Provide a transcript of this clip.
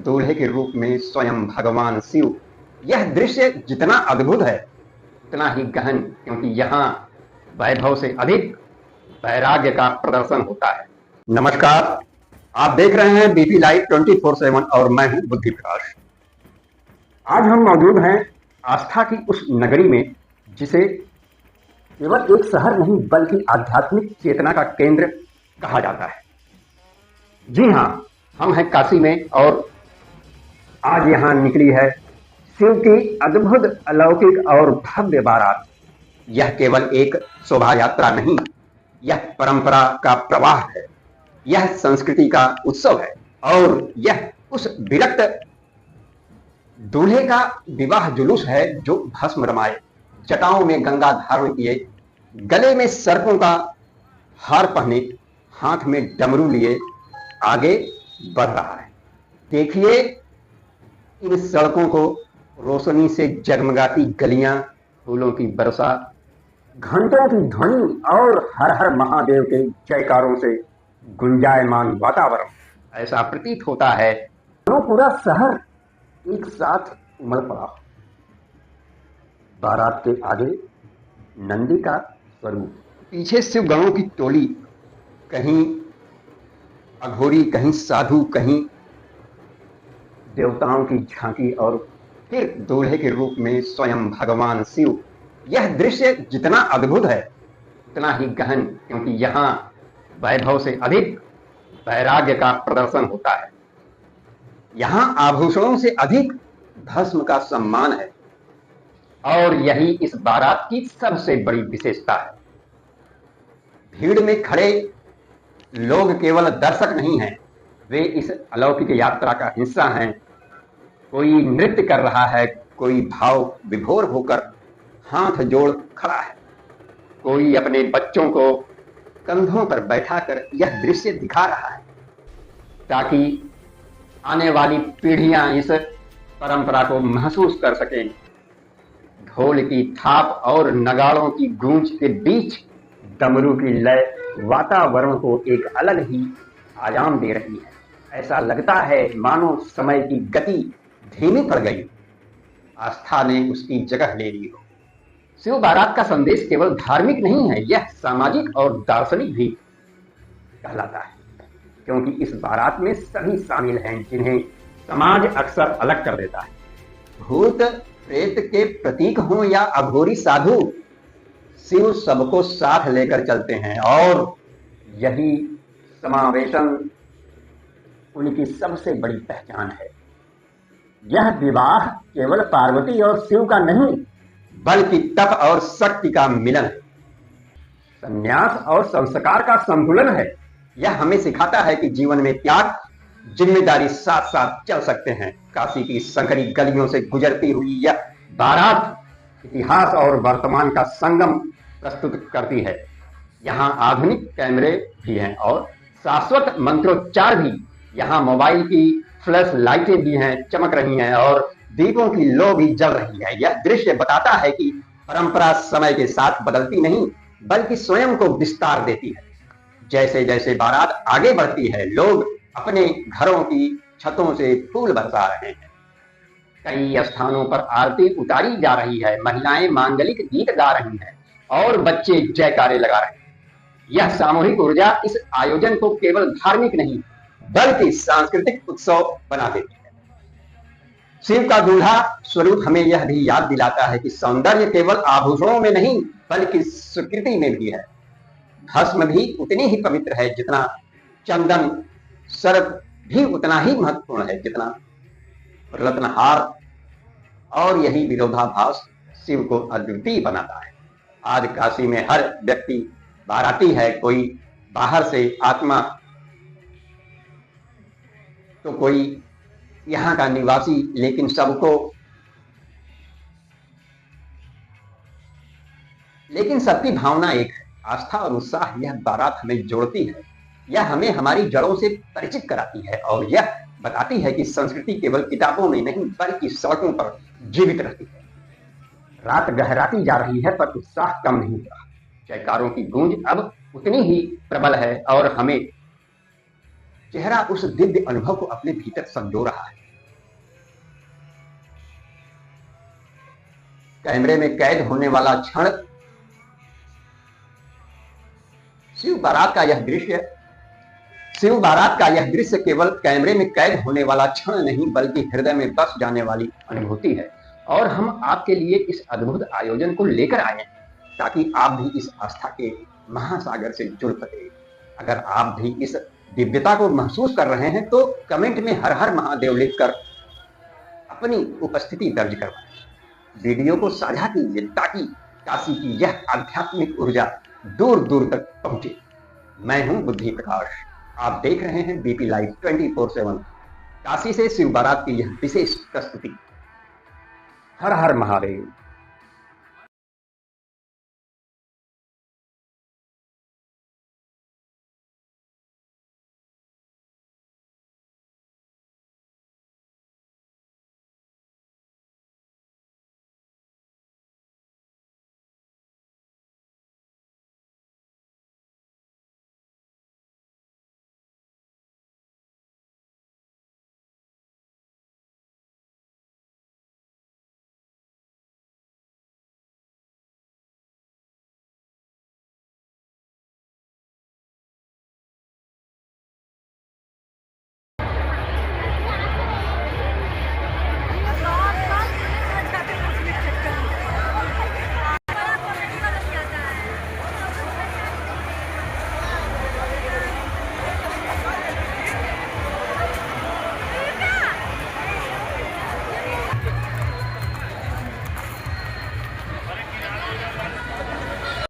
दूल्हे के रूप में स्वयं भगवान शिव। यह दृश्य जितना अद्भुत है उतना ही गहन, क्योंकि यहाँ वैभव से अधिक वैराग्य का प्रदर्शन होता है। नमस्कार, आप देख रहे हैं बीपी लाइव 24/7 और मैं हूं बुद्धि प्रकाश। आज हम मौजूद हैं आस्था की उस नगरी में जिसे केवल एक शहर नहीं बल्कि आध्यात्मिक चेतना का केंद्र कहा जाता है। जी हाँ, हम हैं काशी में और आज यहाँ निकली है शिव की अद्भुत, अलौकिक और भव्य बारात। यह केवल एक शोभा यात्रा नहीं, यह परंपरा का प्रवाह है, यह संस्कृति का उत्सव है और यह उस विरक्त दूल्हे का विवाह जुलूस है जो भस्म रमाए, जटाओं में गंगा धारण किए, गले में सर्पों का हार पहने, हाथ में डमरू लिए आगे बढ़ रहा है। देखिए इन सड़कों को, रोशनी से जगमगाती गलियां, फूलों की वर्षा, घंटों की ध्वनि और हर हर महादेव के जयकारों से गुंजायमान वातावरण। ऐसा प्रतीत होता है तो पूरा शहर एक साथ उमड़ पड़ा। बारात के आगे नंदी का स्वरूप, पीछे शिव गणों की टोली, कहीं अघोरी, कहीं साधु, कहीं देवताओं की झांकी और फिर दूल्हे के रूप में स्वयं भगवान शिव। यह दृश्य जितना अद्भुत है उतना ही गहन, क्योंकि यहाँ वैभव से अधिक वैराग्य का प्रदर्शन होता है। यहाँ आभूषणों से अधिक भस्म का सम्मान है और यही इस बारात की सबसे बड़ी विशेषता है। भीड़ में खड़े लोग केवल दर्शक नहीं हैं, वे इस अलौकिक यात्रा का हिस्सा हैं। कोई नृत्य कर रहा है, कोई भाव विभोर होकर हाथ जोड़ खड़ा है, कोई अपने बच्चों को कंधों पर बैठाकर यह दृश्य दिखा रहा है ताकि आने वाली पीढ़ियां इस परंपरा को महसूस कर सकें। ढोल की थाप और नगाड़ों की गूंज के बीच डमरू की लय वातावरण को एक अलग ही आयाम दे रही है। ऐसा लगता है मानो समय की गति धीमी पड़ गई, आस्था ने उसकी जगह ले ली हो। शिव बारात का संदेश केवल धार्मिक नहीं है, यह सामाजिक और दार्शनिक भी कहलाता है, क्योंकि इस बारात में सभी शामिल हैं जिन्हें समाज अक्सर अलग कर देता है। भूत प्रेत के प्रतीक हों या अघोरी साधु, शिव सबको साथ लेकर चलते हैं और यही समावेशन उनकी सबसे बड़ी पहचान है। यह विवाह केवल पार्वती और शिव का नहीं बल्कि तप और शक्ति का मिलन है, संन्यास और संस्कार का संतुलन है। यह हमें सिखाता है कि जीवन में त्याग, जिम्मेदारी साथ साथ चल सकते हैं। काशी की संकरी गलियों से गुजरती हुई यह बारात इतिहास और वर्तमान का संगम प्रस्तुत करती है। यहाँ आधुनिक कैमरे भी हैं और शाश्वत मंत्रोच्चार भी। यहाँ मोबाइल की फ्लैश लाइटें भी हैं, चमक रही हैं और दीपों की लो भी जल रही है। यह दृश्य बताता है कि परंपरा समय के साथ बदलती नहीं बल्कि स्वयं को विस्तार देती है। जैसे जैसे बारात आगे बढ़ती है, लोग अपने घरों की छतों से फूल बरसा रहे हैं। कई स्थानों पर आरती उतारी जा रही है, महिलाएं मांगलिक गीत गा रही हैं और बच्चे जयकारे लगा रहे हैं। यह सामूहिक ऊर्जा इस आयोजन को केवल धार्मिक नहीं बल्कि सांस्कृतिक उत्सव बना देती है। शिव का दूल्हा स्वरूप हमें यह भी याद दिलाता है कि सौंदर्य केवल आभूषणों में नहीं बल्कि सुकृति में भी है। भस्म भी उतनी ही पवित्र है जितना चंदन, सर्प भी उतना ही महत्वपूर्ण है जितना रत्नहार, और यही विरोधाभास शिव को अद्वितीय बनाता है। आज काशी में हर व्यक्ति बाराती है, कोई बाहर से आत्मा तो कोई यहाँ का निवासी, लेकिन सबकी भावना एक है, आस्था और उत्साह। यह बारात हमें जोड़ती है, यह हमें हमारी जड़ों से परिचित कराती है और यह बताती है कि संस्कृति केवल किताबों में नहीं बल्कि सड़कों पर जीवित रहती है। रात गहराती जा रही है पर उत्साह कम नहीं हुआ। जयकारों की गूंज अब उतनी ही प्रबल है और हमें चेहरा उस दिव्य अनुभव को अपने भीतर संजो रहा है। कैमरे में कैद होने वाला क्षण, शिव बारात का यह दृश्य शिव बारात का यह दृश्य केवल कैमरे में कैद होने वाला क्षण नहीं बल्कि हृदय में बस जाने वाली अनुभूति है। और हम आपके लिए इस अद्भुत आयोजन को लेकर आए हैं ताकि आप भी इस आस्था के महासागर से जुड़ सके। अगर आप भी इस दिव्यता को महसूस कर रहे हैं तो कमेंट में हर हर महादेव लिखकर अपनी उपस्थिति दर्ज करवाएं। वीडियो को साझा कीजिए ताकि काशी की यह आध्यात्मिक ऊर्जा दूर दूर तक पहुंचे। मैं हूं बुद्धि प्रकाश, आप देख रहे हैं बीपी लाइव 24/7 काशी से शिव बारात की यह विशेष प्रस्तुति। हर हर महादेव।